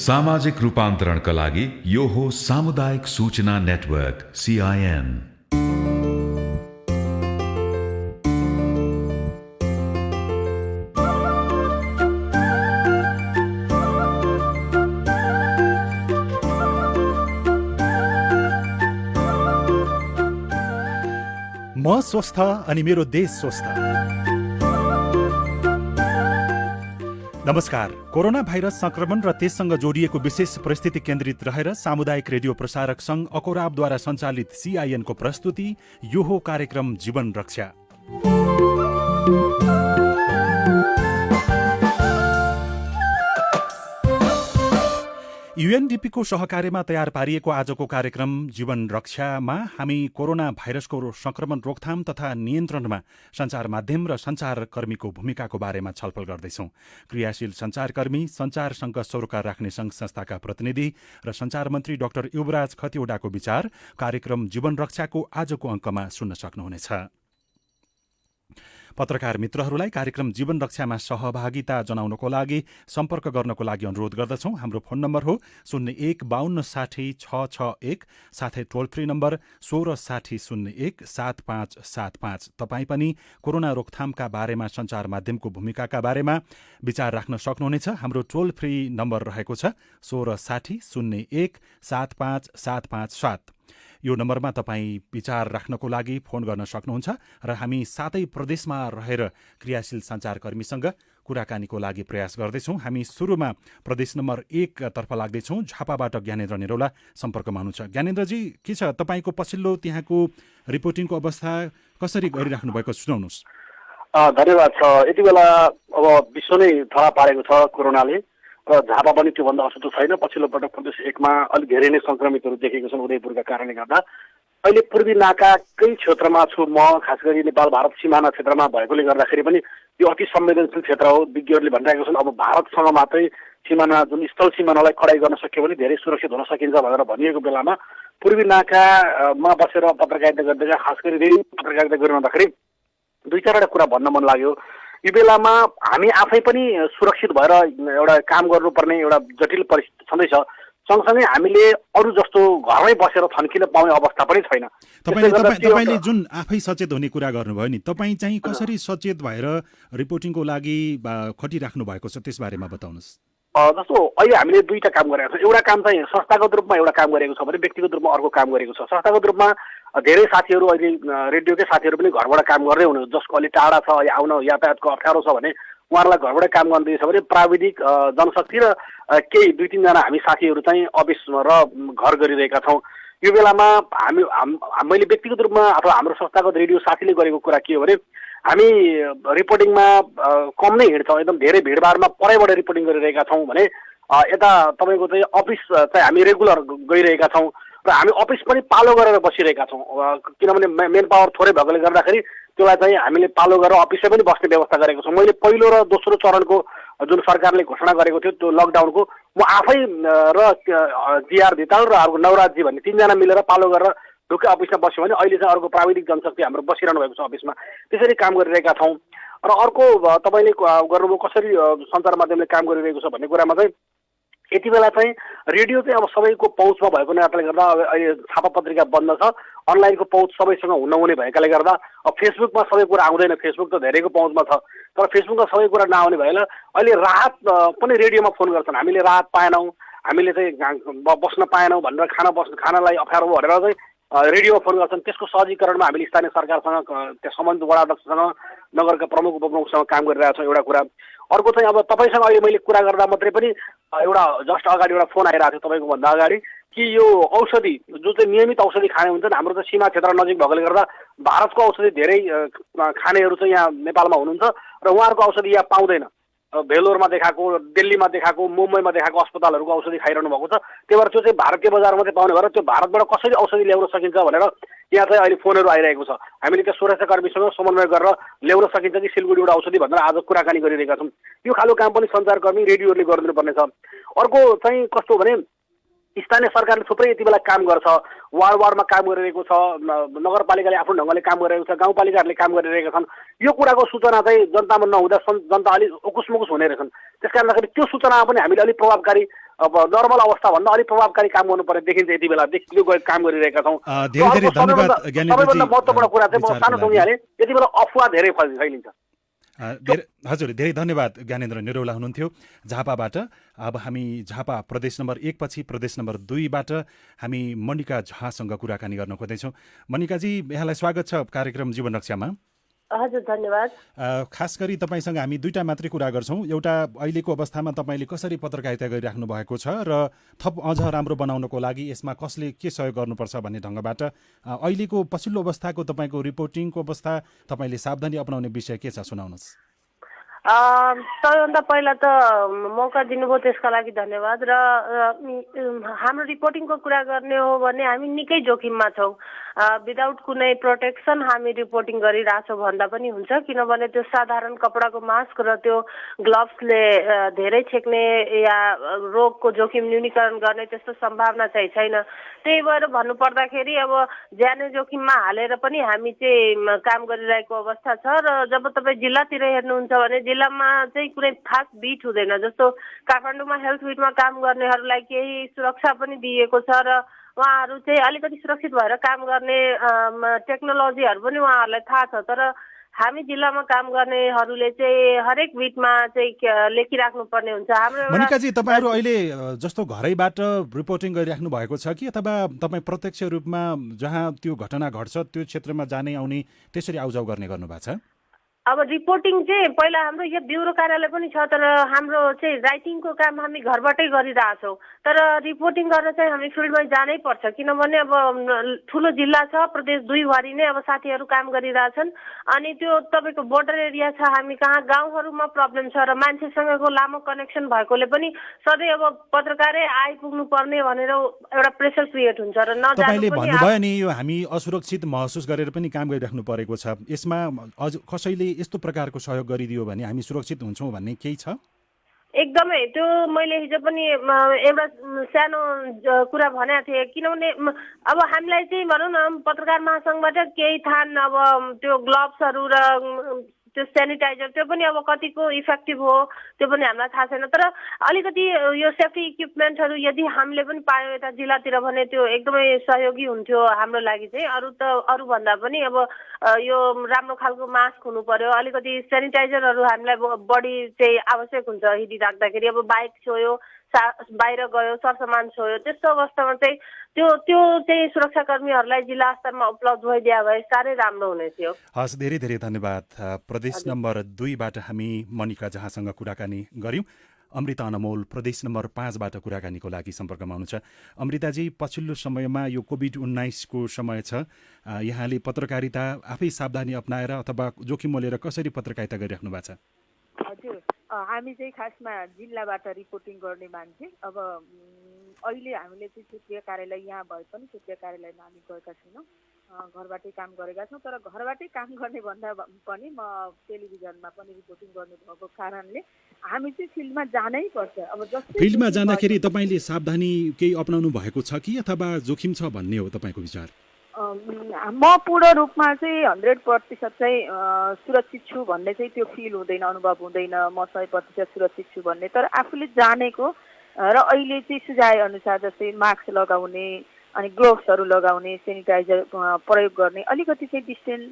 सामाजिक रूपान्तरणका लागि यो हो सामुदायिक सूचना नेटवर्क CIN। म स्वस्थ अनि मेरो देश स्वस्थ। नमस्कार। कोरोना भाइरस संक्रमण र त्यससँग जोडिएको विशेष परिस्थिति केन्द्रित रहेर सामुदायिक रेडियो प्रसारक सङ्घ अकोराबद्वारा सञ्चालित CIN को प्रस्तुति यो हो कार्यक्रम जीवन रक्षा। UNDP को सहकार्यमा तयार पारिएको आजको कार्यक्रम जीवन रक्षामा हामी कोरोना भाइरसको संक्रमण रोकथाम तथा नियन्त्रणमा सञ्चार माध्यम र सञ्चारकर्मीको भूमिकाको बारेमा छलफल गर्दैछौं। क्रियाशील सञ्चारकर्मी, सञ्चारसँग सरोकार राख्ने सङ्घ संस्थाका प्रतिनिधि र सञ्चार मन्त्री डाक्टर युवराज खतिवडाको विचार कार्यक्रम जीवन रक्षाको आजको अङ्कमा सुन्न सक्नुहुनेछ। पत्रकार मित्रहरूलाई कार्यक्रम जीवन रक्षामा सहभागिता जनाउनको लागि सम्पर्क गर्नको लागि अनुरोध गर्दछौं। हाम्रो फोन नम्बर हो 0152606661, साथै टोल फ्री नम्बर 1660017575। तपाईँ पनि कोरोना रोकथामका बारेमा सञ्चार माध्यमको भूमिकाका बारेमा विचार राख्न सक्नुहुनेछ। हाम्रो टोल फ्री नम्बर रहेको छ 1660017575। यो नम्बरमा तपाईँ विचार राख्नको लागि फोन गर्न सक्नुहुन्छ र हामी सातै प्रदेशमा रहेर क्रियाशील सञ्चारकर्मीसँग कुराकानीको लागि प्रयास गर्दैछौँ। हामी सुरुमा प्रदेश नम्बर 1 तर्फ लाग्दैछौँ। झापाबाट ज्ञानेन्द्र निरौला सम्पर्कमा हुनुहुन्छ। ज्ञानेन्द्रजी, के छ तपाईँको पछिल्लो त्यहाँको रिपोर्टिङको अवस्था कसरी गरिराख्नु भएको सुनाउनुहोस्। धन्यवाद छ। यति बेला अब विश्व नै थला पारेको छ कोरोनाले र झापा पनि त्योभन्दा असुतो छैन। पछिल्लो पटक प्रदेश 1 मा अलिक धेरै नै संक्रमितहरू देखेको छन् उदयपुरका कारणले गर्दा। अहिले पूर्वी नाकाकै क्षेत्रमा छु म, खास गरी नेपाल भारत सिमाना क्षेत्रमा भएकोले गर्दाखेरि पनि यो अति संवेदनशील क्षेत्र हो। विज्ञहरूले भनिरहेका छन् अब भारतसँग मात्रै सिमाना जुन स्थल सिमानालाई कडाई गर्न सक्यो भने धेरै सुरक्षित हुन सकिन्छ भनेर भनिएको बेलामा पूर्वी नाकामा बसेर पत्रकारिता गर्दै खास गरी रेडियो पत्रकारिता गरिरहँदाखेरि दुई चारवटा कुरा भन्न मन लाग्यो। यो बेलामा हामी आफै पनि सुरक्षित भएर एउटा काम गर्नुपर्ने एउटा जटिल परिस्थिति छँदैछ। सँगसँगै हामीले अरू जस्तो घरमै बसेर थन्किन पाउने अवस्था पनि छैन। तपाईँले जुन आफै सचेत हुने कुरा गर्नुभयो नि, तपाईँ चाहिँ कसरी सचेत भएर रिपोर्टिङको लागि खटिराख्नु भएको छ त्यसबारेमा बताउनुहोस्। जस्तो अहिले हामीले दुईटा काम गरेका छौँ। एउटा काम चाहिँ संस्थागत रूपमा एउटा काम गरेको छ भने व्यक्तिगत रूपमा अर्को काम गरेको छ। संस्थागत रूपमा धेरै साथीहरू अहिले रेडियोकै साथीहरू पनि घरबाट काम गर्दै हुनुहुन्छ, जसको अलि टाढा छ, अहिले आउन यातायातको अप्ठ्यारो छ भने उहाँहरूलाई घरबाट काम गर्दैछ भने प्राविधिक जनशक्ति र केही 2-3 जना हामी साथीहरू चाहिँ अफिस र घर गरिरहेका छौँ। यो बेलामा मैले व्यक्तिगत रूपमा अथवा हाम्रो संस्थागत रेडियो साथीले गरेको कुरा के हो भने हामी रिपोर्टिङमा कम नै हिँड्छौँ, एकदम धेरै भिडभाडमा परैबाट रिपोर्टिङ गरिरहेका छौँ भने यता तपाईँको चाहिँ अफिस चाहिँ हामी रेगुलर गइरहेका छौँ र हामी अफिस पनि पालो गरेर बसिरहेका छौँ। किनभने मेन पावर थोरै भएकोले गर्दाखेरि त्यसलाई चाहिँ हामीले पालो गरेर अफिसै पनि बस्ने व्यवस्था गरेको छौँ। मैले पहिलो र दोस्रो चरणको जुन सरकारले घोषणा गरेको थियो त्यो लकडाउनको म आफै र जिआर धिताल र अर्को नवराजी भन्ने 3 जना मिलेर पालो गरेर ढुक्कै अफिसमा बस्यो भने अहिले चाहिँ अर्को प्राविधिक जनशक्ति हाम्रो बसिरहनु भएको छ अफिसमा। त्यसरी काम गरिरहेका छौँ। र अर्को तपाईँले गर्नुभयो कसरी सञ्चार माध्यमले काम गरिरहेको छ भन्ने कुरामा चाहिँ यति बेला चाहिँ रेडियो चाहिँ अब सबैको पहुँचमा भएको नाताले गर्दा अहिले छापा पत्रिका बन्द छ, अनलाइनको पहुँच सबैसँग नहुने भएकाले गर्दा अब फेसबुकमा सबै कुरा आउँदैन। फेसबुक त धेरैको पहुँचमा छ, तर फेसबुकमा सबै कुरा नआउने भएला अहिले राहत पनि रेडियोमा फोन गर्छन्। हामीले राहत पाएनौँ, हामीले चाहिँ बस्न पाएनौँ भनेर खानालाई अप्ठ्यारो भनेर चाहिँ रेडियोमा फोन गर्छन्। त्यसको सहजीकरणमा हामीले स्थानीय सरकारसँग, त्यहाँ सम्बन्धित वडा अध्यक्षसँग, नगरका प्रमुख उपप्रमुखसँग काम गरिरहेका छौँ। एउटा कुरा। अर्को चाहिँ अब तपाईँसँग अहिले मैले कुरा गर्दा मात्रै पनि एउटा जस्ट अगाडि एउटा फोन आइरहेको थियो तपाईँको भन्दा अगाडि कि यो औषधि जो चाहिँ नियमित औषधि खाने हुन्छन्, हाम्रो त सीमा क्षेत्र नजिक भएकोले गर्दा भारतको औषधि धेरै खानेहरू चाहिँ यहाँ नेपालमा हुनुहुन्छ र उहाँहरूको औषधि यहाँ पाउँदैन। भेलोरमा देखाएको, दिल्लीमा देखाएको, मुम्बईमा देखाएको अस्पतालहरूको औषधि खाइरहनु भएको छ। त्यही भएर त्यो चाहिँ भारतीय बजारमा चाहिँ पाउने भएर त्यो भारतबाट कसरी औषधि ल्याउन सकिन्छ भनेर यहाँ चाहिँ अहिले फोनहरू आइरहेको छ। हामीले त्यो सुरक्षाकर्मीसँग समन्वय गरेर ल्याउन सकिन्छ कि सिलगढीबाट औषधि भनेर आज कुराकानी गरिरहेका छौँ। यो खालको काम पनि सञ्चारकर्मी रेडियोहरूले गरिदिनु पर्नेछ। अर्को चाहिँ कस्तो भने स्थानीय सरकारले थुप्रै यति बेला काम गर्छ, वार्डमा काम गरिरहेको छ, नगरपालिकाले आफ्नो ढङ्गले काम गरिरहेको छ, गाउँपालिकाहरूले काम गरिरहेका छन्। यो कुराको सूचना चाहिँ जनतामा नहुँदा जनता अलिक उकुसमुकुस हुने रहेछन्। त्यस कारणखेरि त्यो सूचनामा पनि हामीले अलिक प्रभावकारी, अब नर्मल अवस्थाभन्दा अलिक प्रभावकारी काम गर्नुपर्ने देखिन्छ यति बेला काम गरिरहेका छौँ। सबैभन्दा महत्त्वपूर्ण कुरा चाहिँ म सानो टुङ्गिहालेँ, यति बेला अफवाह धेरै फैलिन्छ। हजुर, धेरै धन्यवाद। ज्ञानेन्द्र निरौला हुनुहुन्थ्यो झापाबाट। अब हामी झापा प्रदेश नम्बर 1 पछि प्रदेश नम्बर 2 बाट हामी मनिका झासँग कुराकानी गर्न खोज्दैछौँ। मनिकाजी, यहाँलाई स्वागत छ कार्यक्रम जीवन रक्षामा। हजुर, धन्यवाद। खास गरी तपाईँसँग हामी दुईटा मात्रै कुरा गर्छौँ। एउटा, अहिलेको अवस्थामा तपाईँले कसरी पत्रकारिता गरिराख्नु भएको छ र थप अझ राम्रो बनाउनको लागि यसमा कसले के सहयोग गर्नुपर्छ भन्ने ढङ्गबाट अहिलेको पछिल्लो अवस्थाको तपाईँको रिपोर्टिङको अवस्था, तपाईँले सावधानी अपनाउने विषय के छ, सुनाउनुहोस्। सबैभन्दा पहिला त मौका दिनुभयो त्यसका लागि धन्यवाद। र हाम्रो रिपोर्टिङको कुरा गर्ने हो भने हामी निकै जोखिममा छौँ। विदाउट कुनै प्रोटेक्सन हामी रिपोर्टिङ गरिरहेछौँ भन्दा पनि हुन्छ, किनभने त्यो साधारण कपडाको मास्क र त्यो ग्लोभ्सले धेरै छेक्ने या रोगको जोखिम न्यूनीकरण गर्ने त्यस्तो सम्भावना चाहिँ छैन। त्यही भएर भन्नुपर्दाखेरि अब ज्यानै जोखिममा हालेर पनि हामी चाहिँ काम गरिरहेको अवस्था छ। र जब तपाईँ जिल्लातिर हेर्नुहुन्छ भने जिल्लामा चाहिँ कुनै खास बिट हुँदैन। जस्तो काठमाडौँमा हेल्थ बिटमा काम गर्नेहरूलाई केही सुरक्षा पनि दिइएको छ र उहाँहरू चाहिँ अलिकति सुरक्षित भएर काम गर्ने टेक्नोलोजीहरू पनि उहाँहरूलाई थाहा छ। तर हामी जिल्लामा काम गर्नेहरूले चाहिँ हरेक बिटमा चाहिँ लेखिराख्नु पर्ने हुन्छ। हाम्रो मनिकाजी, तपाईँहरू अहिले जस्तो घरैबाट रिपोर्टिङ गरिराख्नु भएको छ कि अथवा तपाईँ प्रत्यक्ष रूपमा जहाँ त्यो घटना घट्छ त्यो क्षेत्रमा जाने आउने त्यसरी आउजाउ गर्ने गर्नुभएको छ? अब रिपोर्टिङ चाहिँ पहिला हाम्रो यो ब्युरो कार्यालय पनि छ, तर हाम्रो चाहिँ राइटिङको काम हामी घरबाटै गरिरहेछौँ। तर रिपोर्टिङ गर्न चाहिँ हामी फिल्डमा जानै पर्छ, किनभने अब ठुलो जिल्ला छ, प्रदेश 2 भरि नै अब साथीहरू काम गरिरहेछन्। अनि त्यो तपाईँको बोर्डर एरिया छ, हामी कहाँ गाउँहरूमा प्रब्लम छ र मान्छेसँगको लामो कनेक्सन भएकोले पनि सधैँ अब पत्रकारै आइपुग्नु पर्ने भनेर एउटा प्रेसर क्रिएट हुन्छ र तपाईँले भन्नुभयो नि यो हामी असुरक्षित महसुस गरेर पनि काम गरिराख्नु परेको छ। यसमा अझ कसैले यस्तो प्रकारको सहयोग गरिदियो भने हामी सुरक्षित हुन्छौँ भन्ने केही छ? एकदमै, त्यो मैले हिजो पनि एउटा सानो कुरा भनेको थिएँ। किनभने अब हामीलाई चाहिँ भनौँ न पत्रकार महासङ्घबाट केही थान अब त्यो ग्लोभ्सहरू र त्यो सेनिटाइजर त्यो पनि अब कतिको इफेक्टिभ हो त्यो पनि हामीलाई थाहा छैन। तर अलिकति यो सेफ्टी इक्विपमेन्टहरू यदि हामीले पनि पायौँ यता जिल्लातिर भने त्यो एकदमै सहयोगी हुन्थ्यो हाम्रो लागि चाहिँ। अरूभन्दा पनि अब यो राम्रो खालको मास्क हुनु पर्यो, अलिकति सेनिटाइजरहरू हामीलाई बढी चाहिँ आवश्यक हुन्छ हिँडिराख्दाखेरि। अब बाइक छोयो, बाहिर गयो, सरसामान छोयो, त्यस्तो अवस्थामा चाहिँ त्यो चाहिँ सुरक्षाकर्मीहरूलाई जिल्ला स्तरमा उपलब्ध भइदिया भए साह्रै राम्रो हुने थियो। हस्, धेरै धेरै धन्यवाद। प्रदेश नम्बर 2 बाट हामी मनिका झासँग कुराकानी गऱ्यौँ। अमृता अनमोल प्रदेश नम्बर 5 बाट कुराकानीको लागि सम्पर्कमा हुनुहुन्छ। अमृताजी, पछिल्लो समयमा यो कोभिड-19 को समय छ, यहाँले पत्रकारिता आफै सावधानी अपनाएर अथवा जोखिम मोलेर कसरी पत्रकारिता गरिराख्नु भएको छ? हजुर, हामी चाहिँ खासमा जिल्लाबाट रिपोर्टिङ गर्ने मान्छे। अब अहिले हामीले चाहिँ क्षेत्रीय कार्यालय यहाँ भए पनि क्षेत्रीय कार्यालयमा हामी गएका छैनौँ, घरबाटै काम गरेका छौँ। तर घरबाटै काम गर्ने भन्दा पनि म टेलिभिजनमा पनि रिपोर्टिङ गर्नु भएको कारणले हामी चाहिँ फिल्डमा जानै पर्छ। अब जस्तै फिल्डमा जाँदाखेरि तपाईँले सावधानी केही अपनाउनु भएको छ कि अथवा जोखिम छ भन्ने हो तपाईँको विचार? म पूर्ण रूपमा चाहिँ 100% चाहिँ सुरक्षित छु भन्ने चाहिँ त्यो फिल हुँदैन, अनुभव हुँदैन म 100% सुरक्षित छु भन्ने। तर आफूले जानेको र अहिले चाहिँ सुझाए अनुसार जस्तै मास्क लगाउने, अनि ग्लोभ्सहरू लगाउने, सेनिटाइजर प्रयोग गर्ने, अलिकति चाहिँ डिस्टेन्स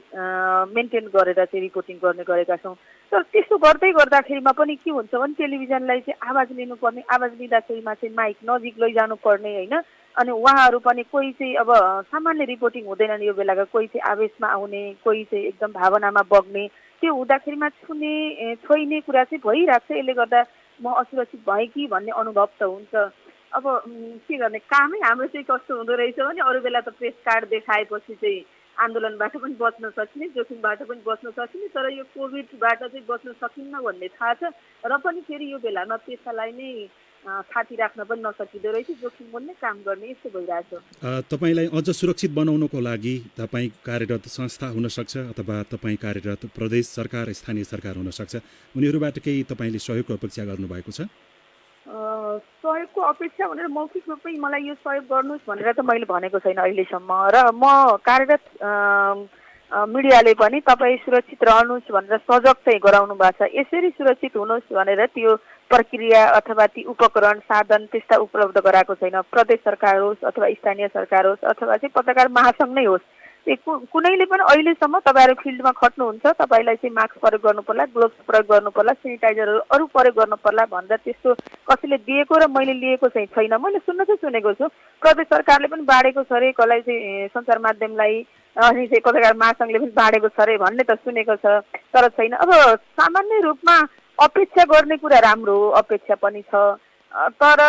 मेन्टेन गरेर चाहिँ रिपोर्टिङ गर्ने गरेका छौँ। तर त्यस्तो गर्दै गर्दाखेरिमा पनि के हुन्छ भने टेलिभिजनलाई चाहिँ आवाज लिनुपर्ने, आवाज लिँदाखेरिमा चाहिँ माइक नजिक लैजानु पर्ने होइन। अनि उहाँहरू पनि कोही चाहिँ अब सामान्य रिपोर्टिङ हुँदैनन् यो बेलाका, कोही चाहिँ आवेशमा आउने, कोही चाहिँ एकदम भावनामा बग्ने, त्यो हुँदाखेरिमा छोइने कुरा चाहिँ भइरहेको छ। यसले गर्दा म असुरक्षित भएँ कि भन्ने अनुभव त हुन्छ। अब के गर्ने, कामै हाम्रो चाहिँ कस्तो हुँदो रहेछ भने अरू बेला त प्रेस कार्ड देखाएपछि चाहिँ आन्दोलनबाट पनि बच्न सकिने, जोखिमबाट पनि बच्न सकिने, तर यो कोभिडबाट चाहिँ बच्न सकिन्न भन्ने थाहा छ। र पनि फेरि यो बेलामा पेसालाई नै थाती राख्न पनि नसकिँदो रहेछ, जोखिम बन्ने काम गर्ने यस्तो भइरहेछ। तपाईँलाई अझ सुरक्षित बनाउनको लागि तपाईँ कार्यरत संस्था हुनसक्छ अथवा तपाईँ कार्यरत प्रदेश सरकार, स्थानीय सरकार हुनसक्छ, उनीहरूबाट केही तपाईँले सहयोगको अपेक्षा गर्नुभएको छ? सहयोगको अपेक्षा भनेर मौखिक रूपमै मलाई यो सहयोग गर्नुहोस् भनेर त मैले भनेको छैन अहिलेसम्म। र म कार्यरत मिडियाले पनि तपाईँ सुरक्षित रहनुहोस् भनेर सजग चाहिँ गराउनु भएको छ। यसरी सुरक्षित हुनुहोस् भनेर त्यो प्रक्रिया अथवा ती उपकरण साधन त्यस्ता उपलब्ध गराएको छैन। प्रदेश सरकार होस् अथवा स्थानीय सरकार होस् अथवा चाहिँ पत्रकार महासङ्घ नै होस्, कुनैले पनि अहिलेसम्म तपाईँहरू फिल्डमा खट्नुहुन्छ, तपाईँलाई चाहिँ मास्क प्रयोग गर्नु पर्ला, ग्लोभ्स प्रयोग गर्नु पर्ला, सेनिटाइजरहरू अरू प्रयोग गर्नु पर्ला भनेर त्यस्तो कसैले दिएको र मैले लिएको चाहिँ छैन। मैले सुन्न चाहिँ सुनेको छु प्रदेश सरकारले पनि बाँडेको छ अरे, कसलाई चाहिँ सञ्चार माध्यमलाई, अनि चाहिँ पत्रकार महासङ्घले पनि बाँडेको छ अरे भन्ने त सुनेको छ, तर छैन। अब सामान्य रूपमा अपेक्षा गर्ने कुरा राम्रो हो, अपेक्षा पनि छ, तर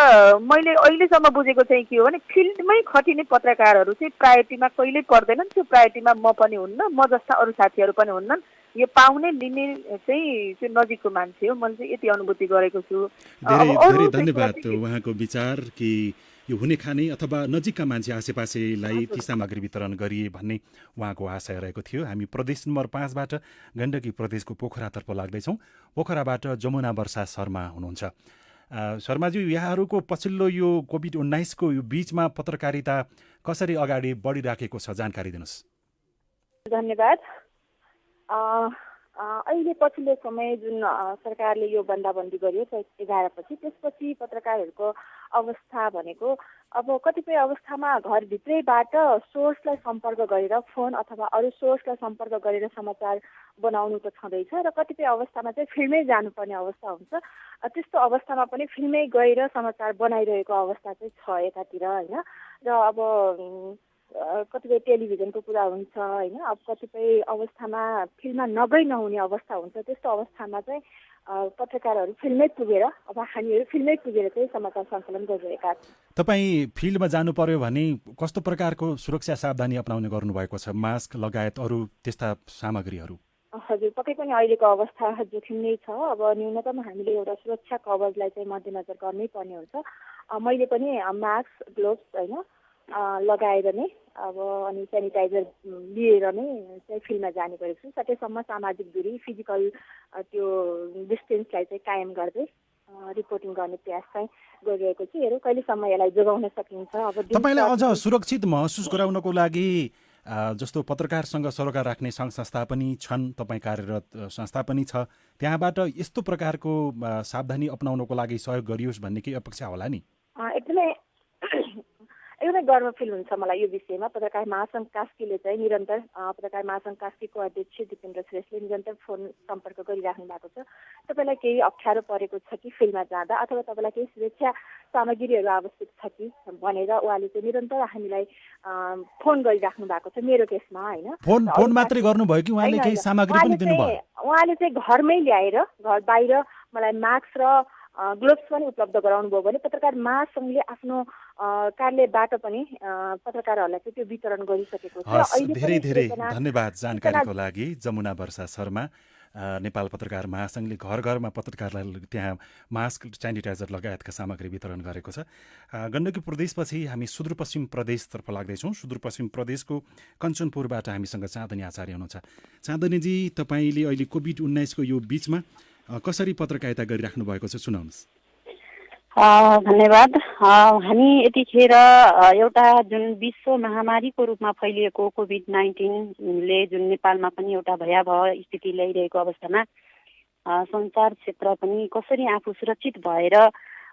मैले अहिलेसम्म बुझेको चाहिँ के हो भने फिल्डमै खटिने पत्रकारहरू चाहिँ प्रायोरिटीमा कहिल्यै पर्दैनन्। त्यो प्रायोरिटीमा म पनि हुन्न, म जस्ता अरू साथीहरू पनि हुन्नन्। यो पाउने लिने चाहिँ त्यो नजिकको मान्छे हो, मैले चाहिँ यति अनुभूति गरेको छु। धेरै धन्यवाद उहाँको विचार कि यो हुने खाने अथवा नजिकका मान्छे आसेपासेलाई ती सामग्री वितरण गरिए भन्ने उहाँको आशय रहेको थियो। हामी प्रदेश नम्बर 5 बाट गण्डकी प्रदेशको पोखरातर्फ लाग्दैछौँ। पोखराबाट जमुना वर्षा शर्मा हुनुहुन्छ। शर्माजी, यहाँहरूको पछिल्लो यो कोभिड-19 को यो बीचमा पत्रकारिता कसरी अगाडि बढिराखेको छ, जानकारी दिनुहोस्। धन्यवाद। अहिले पछिल्लो समय जुन सरकारले यो बन्दाबन्दी गर्यो 11 पछि, त्यसपछि पत्रकारहरूको अवस्था भनेको अब कतिपय अवस्थामा घरभित्रैबाट सोर्सलाई सम्पर्क गरेर फोन अथवा अरू सोर्सलाई सम्पर्क गरेर समाचार बनाउनु त छँदैछ, र कतिपय अवस्थामा चाहिँ फिल्मै जानुपर्ने अवस्था हुन्छ। त्यस्तो अवस्थामा पनि फिल्मै गएर समाचार बनाइरहेको अवस्था चाहिँ छ यतातिर होइन। र अब कतिपय टेलिभिजनको कुरा हुन्छ होइन, अब कतिपय अवस्थामा फिल्ममा नगई नहुने अवस्था हुन्छ। त्यस्तो अवस्थामा चाहिँ पत्रकारहरू फिल्मै पुगेर, अब हामीहरू फिल्मै पुगेर चाहिँ समाचार सङ्कलन गरिरहेका छौँ। तपाईँ फिल्डमा जानु पर्यो भने कस्तो प्रकारको सुरक्षा सावधानी अपनाउने गर्नुभएको छ, मास्क लगायत अरू त्यस्ता सामग्रीहरू? हजुर, पक्कै पनि अहिलेको अवस्था जोखिम नै छ। अब न्यूनतम हामीले एउटा सुरक्षा कवचलाई चाहिँ मध्यनजर गर्नै पर्ने हुन्छ। मैले पनि मास्क, ग्लोभ्स होइन लगाएर नै अब अनि सेनिटाइजर लिएर नै चाहिँ फिल्डमा जाने गरेको छु। सकेसम्म सामाजिक दूरी, फिजिकल त्यो डिस्टेन्सलाई चाहिँ कायम गर्दै रिपोर्टिङ गर्ने प्रयास चाहिँ गरिरहेको छु। हेरौँ कहिलेसम्म यसलाई जोगाउन सकिन्छ। अब तपाईँलाई अझ सुरक्षित महसुस गराउनको लागि जस्तो पत्रकारसँग सरोकार राख्ने सङ्घ संस्था पनि छन्, तपाईँ कार्यरत संस्था पनि छ, त्यहाँबाट यस्तो प्रकारको सावधानी अपनाउनको लागि सहयोग गरियोस् भन्ने केही अपेक्षा होला नि? एकदमै गर्व फिल हुन्छ मलाई यो विषयमा। पत्रकार महासङ्घ कास्कीले चाहिँ निरन्तर पत्रकार महासङ्घ कास्कीको अध्यक्ष दिपेन्द्र श्रेष्ठले निरन्तर फोन सम्पर्क गरिराख्नु भएको छ। तपाईँलाई केही अप्ठ्यारो परेको छ कि फिल्डमा जाँदा, अथवा तपाईँलाई केही सुरक्षा सामग्रीहरू आवश्यक छ कि भनेर उहाँले चाहिँ निरन्तर हामीलाई फोन गरिराख्नु भएको छ। मेरो केसमा होइन, फोन मात्रै गर्नुभयो कि उहाँले केही सामग्री पनि दिनुभयो? उहाँले चाहिँ घरमै ल्याएर, घर बाहिर मलाई मास्क र ग्लोभ्स पनि उपलब्ध गराउनु भयो भने पत्रकार महासङ्घले आफ्नो कार्यालयबाट पनि पत्रकारहरूलाई चाहिँ त्यो वितरण गरिसकेको छ। धेरै धेरै धन्यवाद जानकारीको लागि जमुना वर्षा शर्मा। नेपाल पत्रकार महासङ्घले घर घरमा पत्रकारलाई त्यहाँ मास्क, सेनिटाइजर लगायतका सामग्री वितरण गरेको छ। गण्डकी प्रदेशपछि हामी सुदूरपश्चिम प्रदेशतर्फ लाग्दैछौँ। सुदूरपश्चिम प्रदेशको कञ्चनपुरबाट हामीसँग चाँदनी आचार्य हुनुहुन्छ। चाँदनीजी, तपाईँले अहिले कोभिड-19 को यो बीचमा कसरी पत्रकारिता गरिराख्नु भएको छ, सुनाउनुहोस्। धन्यवाद। हामी यतिखेर एउटा जुन विश्व महामारीको रूपमा फैलिएको कोभिड-19ले जुन नेपालमा पनि एउटा भयावह स्थिति ल्याइरहेको अवस्थामा सञ्चार क्षेत्र पनि कसरी आफू सुरक्षित भएर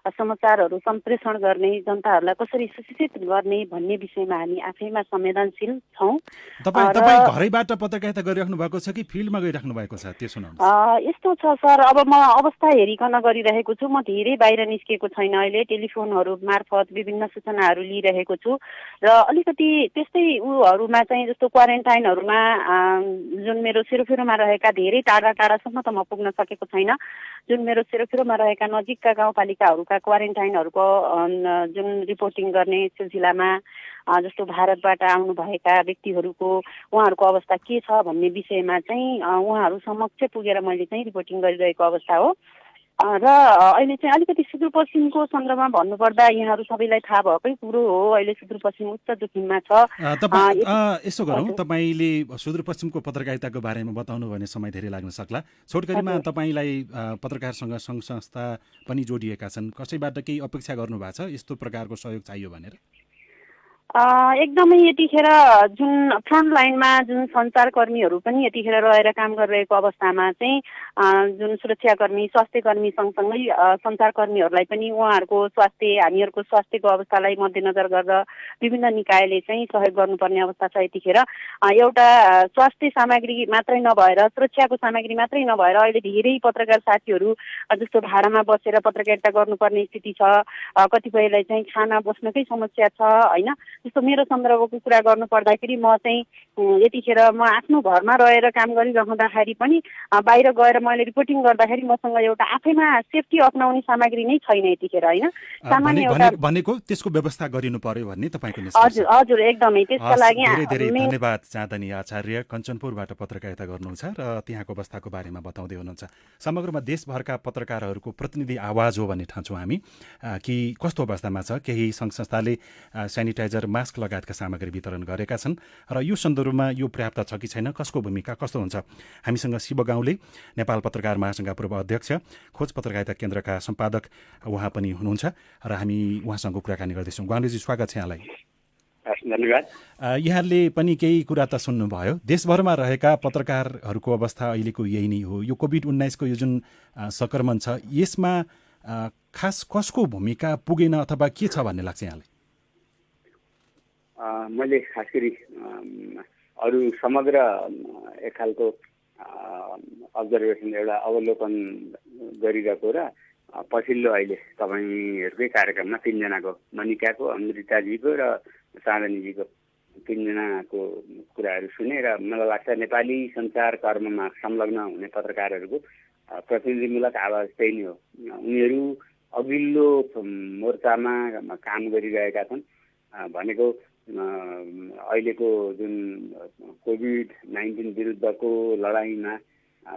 समाचारहरू सम्प्रेषण गर्ने, जनताहरूलाई कसरी सुशिक्षित गर्ने भन्ने विषयमा हामी आफैमा संवेदनशील छौँ। तपाईँ घरैबाट पत्रकारिता गरिराख्नु भएको छ कि फिल्डमा गइराख्नु भएको छ, त्यो सुनाउनुहोस्। यस्तो छ सर, अब म अवस्था हेरिकन गरिरहेको छु। म धेरै बाहिर निस्केको छैन अहिले, टेलिफोनहरू मार्फत विभिन्न सूचनाहरू लिइरहेको छु र अलिकति त्यस्तै उहरूमा चाहिँ जस्तो क्वारेन्टाइनहरूमा जुन मेरो सेरोफेरोमा रहेका धेरै टाढा टाढासम्म त म पुग्न सकेको छैन। जुन मेरो सेरोफेरोमा रहेका नजिकका गाउँपालिकाहरूका क्वारेन्टाइनहरूको जुन रिपोर्टिङ गर्ने सिलसिलामा जस्तो भारतबाट आउनुभएका व्यक्तिहरूको उहाँहरूको अवस्था के छ भन्ने विषयमा चाहिँ उहाँहरू समक्ष पुगेर मैले चाहिँ रिपोर्टिङ गरिरहेको अवस्था हो। र अहिले चाहिँ अलिकति सुदूरपश्चिमको सन्दर्भमा भन्नुपर्दा यहाँहरू सबैलाई थाहा भएकै कुरो हो, अहिले सुदूरपश्चिम उच्च जोखिममा छ। यसो गरौँ, तपाईँले सुदूरपश्चिमको पत्रकारिताको बारेमा बताउनु भने समय धेरै लाग्न सक्ला। छोटकरीमा तपाईँलाई पत्रकारसँग सङ्घ संस्था पनि जोडिएका छन्, कसैबाट केही अपेक्षा गर्नु भएको छ यस्तो प्रकारको सहयोग चाहियो भनेर? एकदमै यतिखेर जुन फ्रन्ट लाइनमा जुन सञ्चारकर्मीहरू पनि यतिखेर रहेर काम गरिरहेको अवस्थामा चाहिँ जुन सुरक्षाकर्मी, स्वास्थ्यकर्मी सँगसँगै सञ्चारकर्मीहरूलाई पनि उहाँहरूको स्वास्थ्य, हामीहरूको स्वास्थ्यको अवस्थालाई मध्यनजर गरेर विभिन्न निकायले चाहिँ सहयोग गर्नुपर्ने अवस्था छ। यतिखेर एउटा स्वास्थ्य सामग्री मात्रै नभएर, सुरक्षाको सामग्री मात्रै नभएर अहिले धेरै पत्रकार साथीहरू जस्तो भाडामा बसेर पत्रकारिता गर्नुपर्ने स्थिति छ, कतिपयलाई चाहिँ खाना बस्नकै समस्या छ होइन। जस्तो मेरो सन्दर्भको कुरा गर्नु पर्दाखेरि म चाहिँ यतिखेर म आफ्नो घरमा रहेर काम गरिरहँदाखेरि पनि बाहिर गएर मैले रिपोर्टिङ गर्दाखेरि मसँग एउटा आफैमा सेफ्टी अपनाउने सामग्री नै छैन यतिखेर होइन। सामान्य एउटा भनेको त्यसको व्यवस्था गरिनु पर्यो भन्ने तपाईँको निष्कर्ष? हजुर हजुर, एकदमै। त्यसका लागि धेरै धेरै धन्यवाद चाँदनी आचार्य, कञ्चनपुरबाट पत्रकारिता गर्नुहुन्छ र त्यहाँको अवस्थाको बारेमा बताउँदै हुनुहुन्छ। समग्रमा देशभरका पत्रकारहरूको प्रतिनिधि आवाज हो भन्ने ठान्छौँ हामी कि कस्तो अवस्थामा छ। केही सङ्घ संस्थाले सेनिटाइजर, मास्क लगायतका सामग्री वितरण गरेका छन् र यो सन्दर्भमा यो पर्याप्त छ कि छैन, कसको भूमिका कस्तो हुन्छ? हामीसँग शिव गाउँले, नेपाल पत्रकार महासङ्घका पूर्व अध्यक्ष, खोज पत्रकारिता केन्द्रका सम्पादक उहाँ पनि हुनुहुन्छ र हामी उहाँसँग कुराकानी गर्दैछौँ। गाउँलेजी स्वागत छ यहाँलाई। धन्यवाद। यहाँले पनि केही कुरा त सुन्नुभयो, देशभरमा रहेका पत्रकारहरूको अवस्था अहिलेको यही नै हो। यो कोभिड-19को यो जुन सङ्क्रमण छ यसमा खास कसको भूमिका पुगेन अथवा के छ भन्ने लाग्छ यहाँलाई? मैले खास गरी अरू समग्र एक खालको अब्जर्भेसन, एउटा अवलोकन गरिरहेको र पछिल्लो अहिले तपाईँहरूकै कार्यक्रममा तीनजनाको, मनिकाको, अमृताजीको र चाँदनीजीको तीनजनाको कुराहरू सुने र मलाई लाग्छ नेपाली सञ्चार कर्ममा संलग्न हुने पत्रकारहरूको प्रतिनिधिमूलक आवाज त्यही नै हो। उनीहरू अघिल्लो मोर्चामा काम गरिरहेका छन्। भनेको अहिलेको जुन कोभिड-19 विरुद्धको लडाइँमा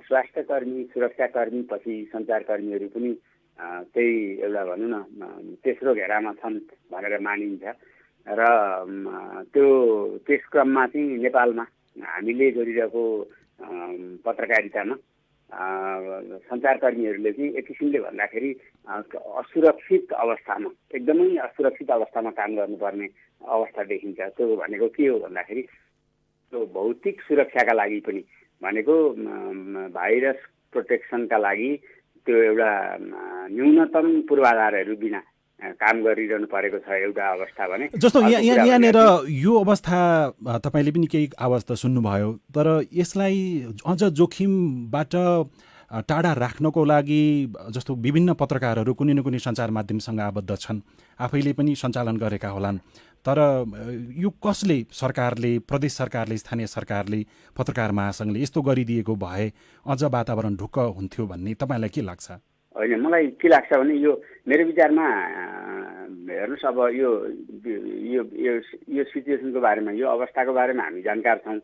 स्वास्थ्यकर्मी, सुरक्षाकर्मी, पछि सञ्चारकर्मीहरू पनि त्यही एउटा भनौँ न तेस्रो घेरामा छन् भनेर मानिन्छ र त्यस क्रममा चाहिँ नेपालमा हामीले गरिरहेको पत्रकारितामा सञ्चारकर्मीहरूले चाहिँ एक किसिमले भन्दाखेरि असुरक्षित अवस्थामा, एकदमै असुरक्षित अवस्थामा काम गर्नुपर्ने अवस्था देखिन्छ। त्यो भनेको के हो भन्दाखेरि त्यो भौतिक सुरक्षाका लागि पनि, भनेको भाइरस प्रोटेक्सनका लागि त्यो एउटा न्यूनतम पूर्वाधारहरू बिना काम गरिरहनु परेको छ एउटा अवस्था भने। जस्तो यहाँनिर यो अवस्था तपाईँले पनि केही आवाज त सुन्नुभयो, तर यसलाई अझ जोखिमबाट टाढा राख्नको लागि जस्तो विभिन्न पत्रकारहरू कुनै न कुनै सञ्चार माध्यमसँग आबद्ध छन्, आफैले पनि सञ्चालन गरेका होलान्, तर यो कसले, सरकारले, प्रदेश सरकारले, स्थानीय सरकारले, पत्रकार महासङ्घले यस्तो गरिदिएको भए अझ वातावरण ढुक्क हुन्थ्यो भन्ने तपाईँलाई के लाग्छ? होइन, मलाई के लाग्छ भने यो मेरो विचारमा हेर्नुहोस्, अब यो सिचुएसनको बारेमा, यो अवस्थाको बारेमा हामी जानकार छौँ।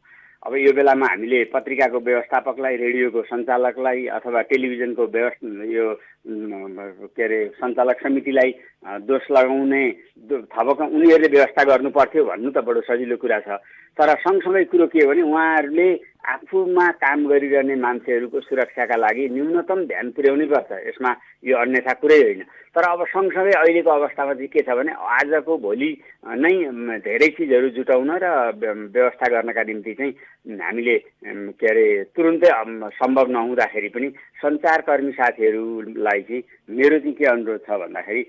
अब यो बेलामा हामीले पत्रिकाको व्यवस्थापकलाई, रेडियोको सञ्चालकलाई अथवा टेलिभिजनको यो के अरे सञ्चालक समितिलाई दोष लगाउने थपक उनीहरूले व्यवस्था गर्नु पर्थ्यो भन्नु त बडो सजिलो कुरा छ। तर सँगसँगै कुरो के हो भने उहाँहरूले आफूमा काम गरिरहने मान्छेहरूको सुरक्षाका लागि न्यूनतम ध्यान पुर्याउनै पर्छ। यसमा यो अन्यथा कुरै होइन। तर अब सँगसँगै अहिलेको अवस्थामा चाहिँ के छ भने आजको भोलि नै धेरै चिजहरू जुटाउन र व्यवस्था गर्नका निम्ति चाहिँ हामीले के अरे तुरुन्तै सम्भव नहुँदाखेरि पनि सञ्चारकर्मी साथीहरूलाई चाहिँ मेरो चाहिँ के अनुरोध छ भन्दाखेरि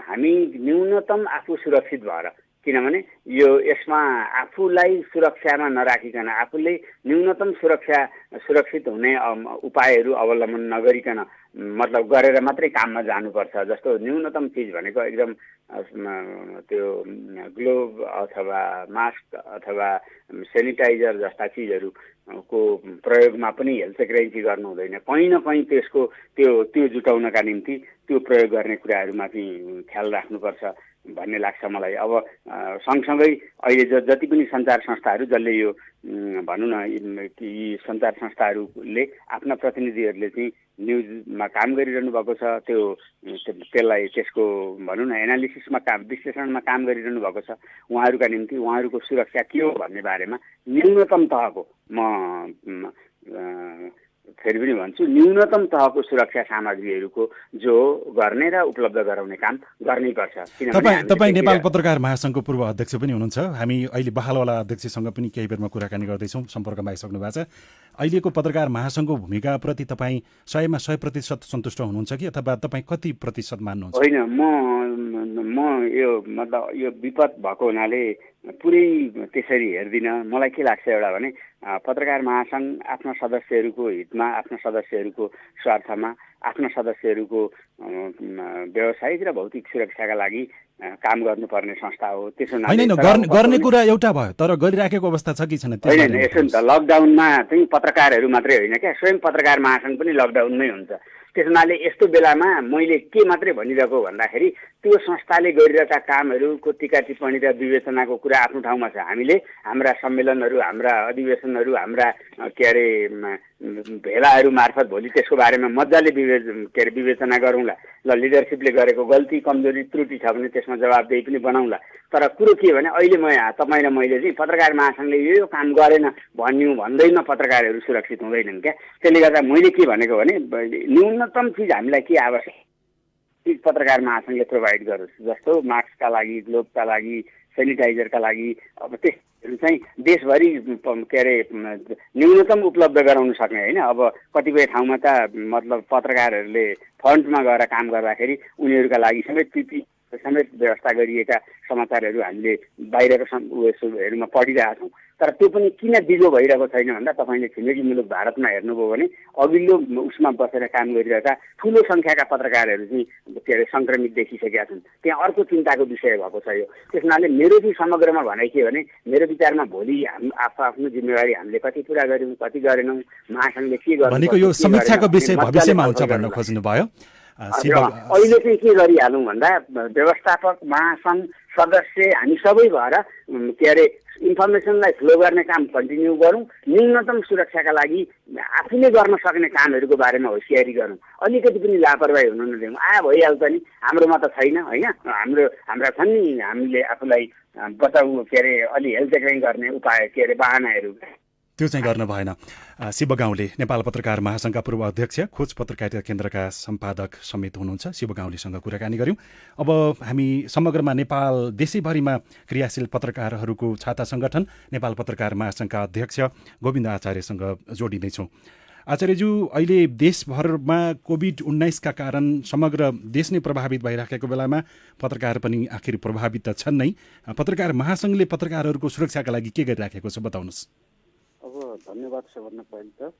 हामी न्यूनतम आफू सुरक्षित भएर, किनभने यसमा आफूलाई सुरक्षामा नराखिकन, आफूले न्यूनतम सुरक्षित हुने उपायहरू अवलम्बन नगरिकन, मतलब गरेर मात्रै काममा जानुपर्छ। जस्तो न्यूनतम चिज भनेको एकदम त्यो ग्लोभ अथवा मास्क अथवा सेनिटाइजर जस्ता चिजहरूको प्रयोगमा पनि हेलचेक्राइँची गर्नु हुँदैन। कहीँ न कहीँ त्यसको त्यो जुटाउनका निम्ति त्यो प्रयोग गर्ने कुराहरूमा चाहिँ ख्याल राख्नुपर्छ। भन्ने लाग्छ मलाई। अब सँगसँगै अहिले जति पनि सञ्चार संस्थाहरू जसले यो भनौँ न यी सञ्चार संस्थाहरूले आफ्ना प्रतिनिधिहरूले चाहिँ न्युजमा काम गरिरहनु भएको छ, त्यसलाई त्यसको भनौँ न एनालिसिसमा विश्लेषणमा काम गरिरहनु भएको छ। उहाँहरूका निम्ति उहाँहरूको सुरक्षा के हो भन्ने बारेमा न्यूनतम तहको म फेरि पनि भन्छु, न्यूनतम तहको सुरक्षा सामग्रीहरूको जो गर्ने र उपलब्ध गराउने काम गर्नैपर्छ। तपाईँ नेपाल पत्रकार महासङ्घको पूर्व अध्यक्ष पनि हुनुहुन्छ। हामी अहिले बहालवाला अध्यक्षसँग पनि केही बेरमा कुराकानी गर्दैछौँ, सम्पर्कमा आइसक्नु भएको छ। अहिलेको पत्रकार महासङ्घको भूमिकाप्रति तपाईँ 100% 100% सन्तुष्ट हुनुहुन्छ कि अथवा तपाईँ कति प्रतिशत मान्नुहुन्छ? होइन, म यो मतलब यो विपद भएको हुनाले पुरै त्यसरी हेर्दिनँ। मलाई के लाग्छ एउटा भने पत्रकार महासङ्घ आफ्ना सदस्यहरूको हितमा, आफ्ना सदस्यहरूको स्वार्थमा, आफ्ना सदस्यहरूको व्यावसायिक र भौतिक सुरक्षाका लागि काम गर्नुपर्ने संस्था हो। त्यसो गर्ने कुरा एउटा भयो, तर गरिराखेको अवस्था छ कि छैन? होइन, यसो नि त लकडाउनमा चाहिँ पत्रकारहरू मात्रै होइन क्या, स्वयं पत्रकार महासङ्घ पनि लकडाउनमै हुन्छ। त्यस हुनाले यस्तो बेलामा मैले के मात्रै भनिरहेको भन्दाखेरि त्यो संस्थाले गरिरहेका कामहरूको टीका टिप्पणी र विवेचनाको कुरा आफ्नो ठाउँमा छ। हामीले हाम्रा सम्मेलनहरू, हाम्रा अधिवेशनहरू, हाम्रा भेलाहरू मार्फत भोलि त्यसको बारेमा मजाले विवेचना गरौँला। ल, लिडरसिपले गरेको गल्ती कमजोरी त्रुटि छ भने त्यसमा जवाबदेही पनि बनाउँला। तर कुरो के भने अहिले तपाईँ र मैले चाहिँ पत्रकार महासङ्घले यो काम गरेन भन्दैमा पत्रकारहरू सुरक्षित हुँदैनन् क्या। त्यसले गर्दा मैले के भनेको भने न्यूनतम चिज हामीलाई के आवश्यक पत्रकार महासङ्घले प्रोभाइड गरोस्, जस्तो मास्कका लागि, ग्लोभका लागि, सेनिटाइजरका लागि, अब त्यस्तोहरू चाहिँ देशभरि न्यूनतम उपलब्ध गराउन सक्ने होइन। अब कतिपय ठाउँमा त मतलब पत्रकारहरूले फ्रन्टमा गएर काम गर्दाखेरि उनीहरूका लागि समेत व्यवस्था गरिएका समाचारहरू हामीले बाहिरको उयोहरूमा पढिरहेका छौँ। तर त्यो पनि किन दिगो भइरहेको छैन भन्दा तपाईँले छिमेकी मुलुक भारतमा हेर्नुभयो भने अघिल्लो उसमा बसेर काम गरिरहेका ठुलो सङ्ख्याका पत्रकारहरू चाहिँ सङ्क्रमित देखिसकेका छन्। त्यहाँ अर्को चिन्ताको विषय भएको छ यो। त्यस हुनाले मेरो चाहिँ समग्रमा भनाइ के भने मेरो विचारमा भोलि आफ्नो जिम्मेवारी हामीले कति पुरा गऱ्यौँ, कति गरेनौँ, महासङ्घले के गर्नु भनेको यो समीक्षाको विषय भविष्यमा आउँछ भन्न खोज्नुभयो। अहिले चाहिँ के गरिहालौँ भन्दा व्यवस्थापक, महासङ्घ, सदस्य हामी सबै भएर इन्फर्मेसनलाई फ्लो गर्ने काम कन्टिन्यू गरौँ। न्यूनतम सुरक्षाका लागि आफूले गर्न सक्ने कामहरूको बारेमा होसियारी गरौँ। अलिकति पनि लापरवाही हुन नदिउँ। भइहाल्छ नि, हाम्रोमा त छैन होइन, हाम्रा छन् नि हामीले आफूलाई बचाउ अलि हेलचेक्राइ गर्ने उपाय बाहनाहरू, त्यो चाहिँ गर्न भएन। शिव गाउँले नेपाल पत्रकार महासङ्घका पूर्व अध्यक्ष, खोज पत्रकारिता केन्द्रका सम्पादक समेत हुनुहुन्छ। शिव गाउँलेसँग कुराकानी गऱ्यौँ। अब हामी समग्रमा नेपाल देशैभरिमा क्रियाशील पत्रकारहरूको छाता सङ्गठन नेपाल पत्रकार महासङ्घका अध्यक्ष गोविन्द आचार्यसँग जोडिँदैछौँ। आचार्यज्यू, अहिले देशभरमा कोभिड-19 का कारण समग्र देश नै प्रभावित भइराखेको बेलामा पत्रकार पनि आखिर प्रभावित त छन् नै। पत्रकार महासङ्घले पत्रकारहरूको सुरक्षाका लागि के गरिराखेको छ बताउनुहोस्। धन्यवाद। सबभन्दा पहिले त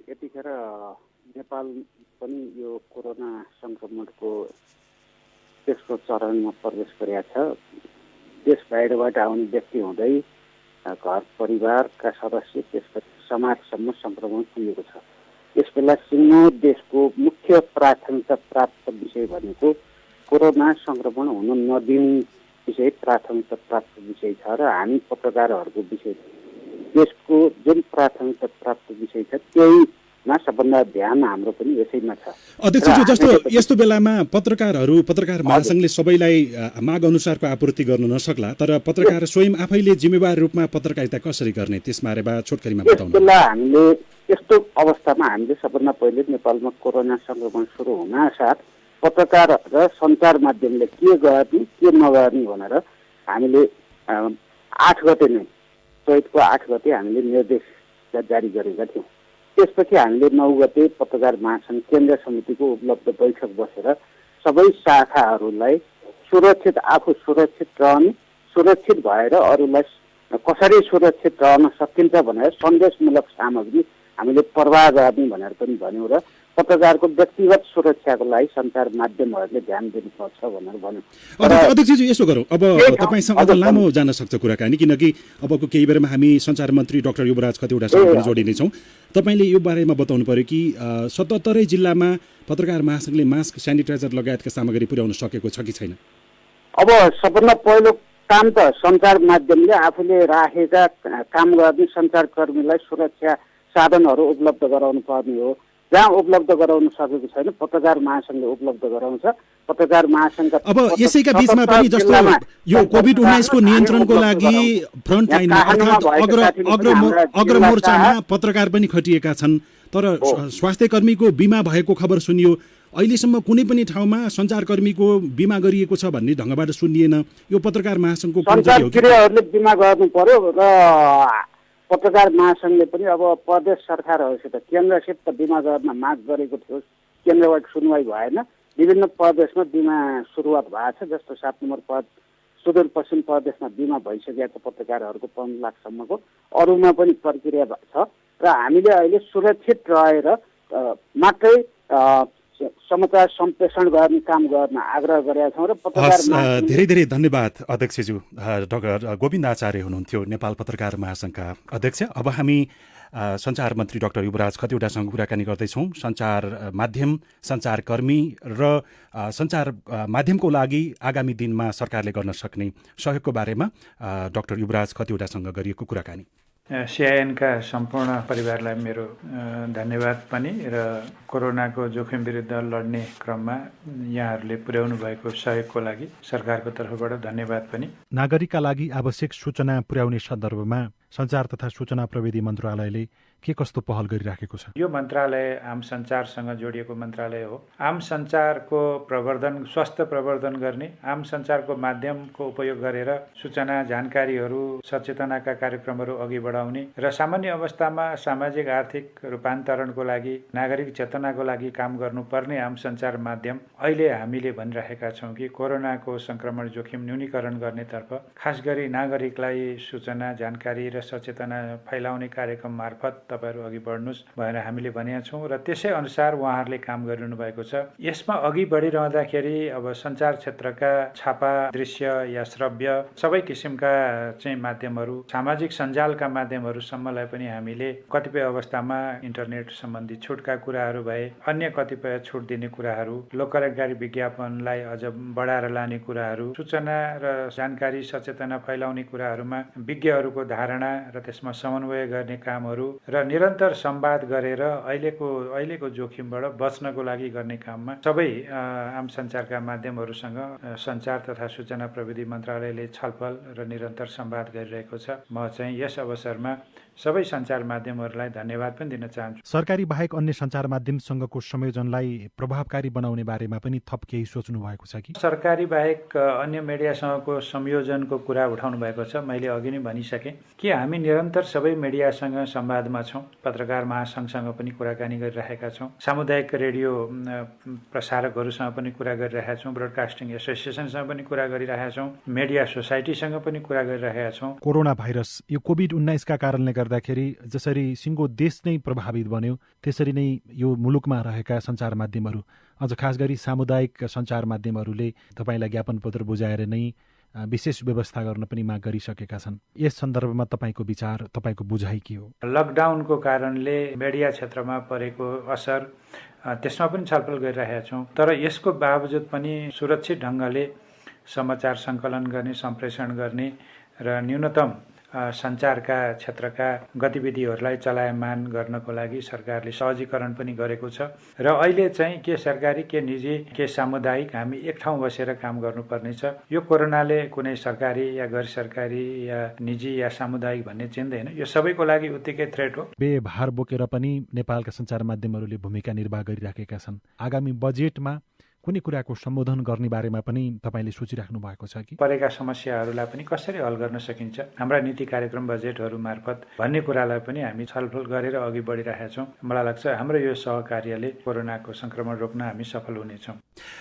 यतिखेर नेपाल पनि यो कोरोना सङ्क्रमणको त्यसको चरणमा प्रवेश गरेका छ। देश बाहिरबाट आउने व्यक्ति हुँदै घर परिवारका सदस्य त्यसपछि समाजसम्म सङ्क्रमण पुगेको छ। यसबेला सिङ्गो देशको मुख्य प्राथमिकता प्राप्त विषय भनेको कोरोना सङ्क्रमण हुन नदिने विषय प्राथमिकता प्राप्त विषय छ र हामी पत्रकारहरूको विषय देशको जुन प्राथमिकता प्राप्त विषय छ त्यहीमा सबभन्दा ध्यान हाम्रो पनि यसैमा छ। अध्यक्षज्यू, जस्तो यस्तो बेलामा पत्रकार महासङ्घले सबैलाई माग अनुसारको आपूर्ति गर्न नसक्ला, तर पत्रकार स्वयं आफैले जिम्मेवार रूपमा पत्रकारिता कसरी गर्ने त्यसबारेमा छोटकरीमा बताउनु। बेला हामीले यस्तो अवस्थामा हामीले सबभन्दा पहिले नेपालमा कोरोना सङ्क्रमण सुरु हुनासाथ पत्रकार र सञ्चार माध्यमले के गर्ने के नगर्ने भनेर हामीले 8 गते नै चैतको 8 गते हामीले निर्देश जारी गरेका थियौँ। त्यसपछि हामीले 9 गते पत्रकार महासङ्घ केन्द्र समितिको उपलब्ध बैठक बसेर सबै शाखाहरूलाई आफू सुरक्षित रहने, सुरक्षित भएर अरूलाई कसरी सुरक्षित रहन सकिन्छ भनेर सन्देशमूलक सामग्री हामीले प्रवाह गर्ने भनेर पनि भन्यौँ र पत्रकारको व्यक्तिगत सुरक्षाको लागि सञ्चार माध्यमहरूले ध्यान दिनुपर्छ भनेर भन्यौँ। अध्यक्षज्यू, यसो गरौँ, अब तपाईँसँग अझ लामो जान सक्छ कुराकानी, किनकि अबको केही बेरमा हामी सञ्चार मन्त्री डाक्टर युवराज खतिवडासँग पनि जोडिनेछौँ। तपाईँले यो बारेमा बताउनु पर्यो कि 77 जिल्लामा पत्रकार महासङ्घले मास्क, सेनिटाइजर लगायतका सामग्री पुर्याउन सकेको छ कि छैन? अब सबभन्दा पहिलो काम त सञ्चार माध्यमले आफूले राखेका काम गर्ने सञ्चारकर्मीलाई सुरक्षा साधनहरू उपलब्ध गराउनु पर्ने हो। जहाँ उपलब्ध गराउन सकेको छैन पत्रकार महासङ्घले उपलब्ध गराउँछ। पत्रकार महासङ्घका अब यसैका बीचमा पनि जस्तो यो कोभिड-19 को नियन्त्रणको लागि फ्रन्ट लाइनमा अर्थात् अग्रमोर्चामा पत्रकार पनि खटिएका छन्, तर स्वास्थ्य कर्मीको बिमा भएको खबर सुनियो। अहिलेसम्म कुनै पनि ठाउँमा सञ्चारकर्मीको बिमा गरिएको छ भन्ने ढङ्गबाट सुनिएन। यो पत्रकार महासङ्घको सञ्चारकर्मीहरूले बिमा गर्नु पर्यो र पत्रकार महासङ्घले पनि अब प्रदेश सरकारहरूसित केन्द्रसित त बिमा गर्न माग गरेको थियो, केन्द्रबाट सुनवाई भएन। विभिन्न प्रदेशमा बिमा सुरुवात भएको छ, जस्तो 7 नम्बर पद सुदूरपश्चिम प्रदेशमा बिमा भइसकेको पत्रकारहरूको 5 लाखसम्मको, अरूमा पनि प्रक्रिया छ र हामीले अहिले सुरक्षित रहेर मात्रै समाचार सम्प्रेषण गर्ने काम गर्न आग्रह गरेका छौँ र पत्रकार धेरै धेरै धन्यवाद अध्यक्षज्यू। डाक्टर गोविन्द आचार्य हुनुहुन्थ्यो नेपाल पत्रकार महासङ्घका अध्यक्ष। अब हामी सञ्चार मन्त्री डाक्टर युवराज खतिवडासँग कुराकानी गर्दैछौँ। सञ्चार माध्यम, सञ्चारकर्मी र सञ्चार माध्यमको लागि आगामी दिनमा सरकारले गर्न सक्ने सहयोगको बारेमा डाक्टर युवराज खतिवडासँग गरिएको कुराकानी। सिआइएनका सम्पूर्ण परिवारलाई मेरो धन्यवाद पनि र कोरोनाको जोखिम विरुद्ध लड्ने क्रममा यहाँहरूले पुर्याउनु भएको सहयोगको लागि सरकारको तर्फबाट धन्यवाद पनि। नागरिकका लागि आवश्यक सूचना पुर्याउने सन्दर्भमा सञ्चार तथा सूचना प्रविधि मन्त्रालयले के कस्तो पहल गरिराखेको छ? यो मन्त्रालय आम सञ्चारसँग जोडिएको मन्त्रालय हो। आम सञ्चारको प्रवर्धन, स्वस्थ प्रवर्धन गर्ने, आम सञ्चारको माध्यमको उपयोग गरेर सूचना, जानकारीहरू, सचेतनाका कार्यक्रमहरू अघि बढाउने र सामान्य अवस्थामा सामाजिक आर्थिक रूपान्तरणको लागि, नागरिक चेतनाको लागि काम गर्नुपर्ने आम सञ्चार माध्यम अहिले हामीले भनिरहेका छौँ कि कोरोनाको सङ्क्रमण जोखिम न्यूनीकरण गर्नेतर्फ खास गरी नागरिकलाई सूचना, जानकारी र सचेतना फैलाउने कार्यक्रम मार्फत तपाईहरू अघि बढ्नुहोस् भनेर हामीले भनेका छौँ र त्यसै अनुसार उहाँहरूले काम गरिरहनु भएको छ। यसमा अघि बढिरहँदाखेरि अब सञ्चार क्षेत्रका छापा, दृश्य या श्रव्य सबै किसिमका चाहिँ माध्यमहरू, सामाजिक सञ्जालका माध्यमहरूसम्मलाई पनि हामीले कतिपय अवस्थामा इन्टरनेट सम्बन्धी छुटका कुराहरू भए अन्य कतिपय छुट दिने कुराहरू, लोकरोजगारी विज्ञापनलाई अझ बढाएर लाने कुराहरू, सूचना र जानकारी सचेतना फैलाउने कुराहरूमा विज्ञहरूको धारणा र त्यसमा समन्वय गर्ने कामहरू र निरन्तर संवाद गरेर अहिलेको जोखिमबाट बच्नको लागि गर्ने काममा सबै आम सञ्चारका माध्यमहरूसँग सञ्चार तथा सूचना प्रविधि मन्त्रालयले छलफल र निरन्तर संवाद गरिरहेको छ। म चाहिँ यस अवसरमा सबै सञ्चार माध्यमहरूलाई धन्यवाद पनि दिन चाहन्छु। सरकारी बाहेक अन्य सञ्चार माध्यमसँगको संयोजनलाई प्रभावकारी बनाउने बारेमा पनि थप केही सोच्नु भएको छ कि? सरकारी बाहेक अन्य मिडियासँगको संयोजनको कुरा उठाउनु भएको छ। मैले अघि नै भनिसकेँ कि हामी निरन्तर सबै मिडियासँग संवादमा छौँ। पत्रकार महासङ्घसँग पनि कुराकानी गरिरहेका छौँ, सामुदायिक रेडियो प्रसारकहरूसँग पनि कुरा गरिरहेका छौँ, ब्रोडकास्टिङ एसोसिएसनसँग पनि कुरा गरिरहेका छौँ, मिडिया सोसाइटीसँग पनि कुरा गरिरहेका छौँ। कोरोना भाइरस यो कोभिड-19 का कारणले गर्दाखेरि जसरी सिङ्गो देश नै प्रभावित बन्यो त्यसरी नै यो मुलुकमा रहेका सञ्चार माध्यमहरू, अझ खास गरी सामुदायिक सञ्चार माध्यमहरूले तपाईँलाई ज्ञापन पत्र बुझाएर नै विशेष व्यवस्था गर्न पनि माग गरिसकेका छन्। यस सन्दर्भमा तपाईँको विचार, तपाईँको बुझाइ के हो? लकडाउनको कारणले मिडिया क्षेत्रमा परेको असर त्यसमा पनि छलफल गरिरहेका छौँ, तर यसको बावजुद पनि सुरक्षित ढङ्गले समाचार सङ्कलन गर्ने, सम्प्रेषण गर्ने र न्यूनतम सञ्चारका क्षेत्रका गतिविधिहरूलाई चलायमान गर्नको लागि सरकारले सहजीकरण पनि गरेको छ र अहिले चाहिँ के सरकारी, के निजी, के सामुदायिक हामी एक ठाउँ बसेर काम गर्नुपर्नेछ। यो कोरोनाले कुनै सरकारी या गैर सरकारी या निजी या सामुदायिक भन्ने चिन्दैन, यो सबैको लागि उत्तिकै थ्रेट हो। बेभार बोकेर पनि नेपालका सञ्चार माध्यमहरूले भूमिका निर्वाह गरिराखेका छन्। आगामी बजेटमा कुनै कुराको सम्बोधन गर्ने बारेमा पनि तपाईँले सोचिराख्नु भएको छ कि? परेका समस्याहरूलाई पनि कसरी हल गर्न सकिन्छ हाम्रा नीति कार्यक्रम बजेटहरू मार्फत भन्ने कुरालाई पनि हामी छलफल गरेर अघि बढिरहेका छौँ। मलाई लाग्छ हाम्रो यो सहकार्यले कोरोनाको संक्रमण रोक्न हामी सफल हुनेछौँ।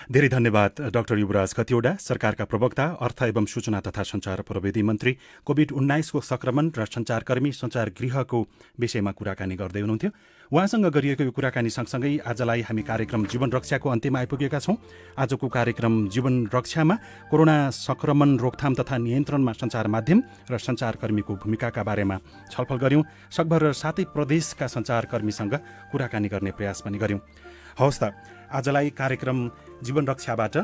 धेरै धन्यवाद डाक्टर युवराज खतिवडा, सरकारका प्रवक्ता, अर्थ एवं सूचना तथा सञ्चार प्रविधि मन्त्री। कोभिड-19 को संक्रमण र सञ्चारकर्मी, सञ्चार गृहको विषयमा कुराकानी गर्दै हुनुहुन्थ्यो। उहाँसँग गरिएको यो कुराकानी सँगसँगै आजलाई हामी कार्यक्रम जीवन रक्षाको अन्त्यमा आइपुगेका छौँ। आजको कार्यक्रम जीवन रक्षामा कोरोना संक्रमण रोकथाम तथा नियन्त्रणमा सञ्चार माध्यम र सञ्चारकर्मीको भूमिकाका बारेमा छलफल गऱ्यौँ। सकभर 7 प्रदेशका सञ्चारकर्मीसँग कुराकानी गर्ने प्रयास पनि गऱ्यौँ। हवस् त, आजलाई कार्यक्रम जीवन रक्षाबाट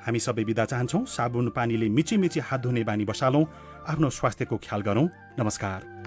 हामी सबै बिदा चाहन्छौँ। साबुन पानीले मिची मिची हात धुने बानी बसालौँ। आफ्नो स्वास्थ्यको ख्याल गरौँ। नमस्कार।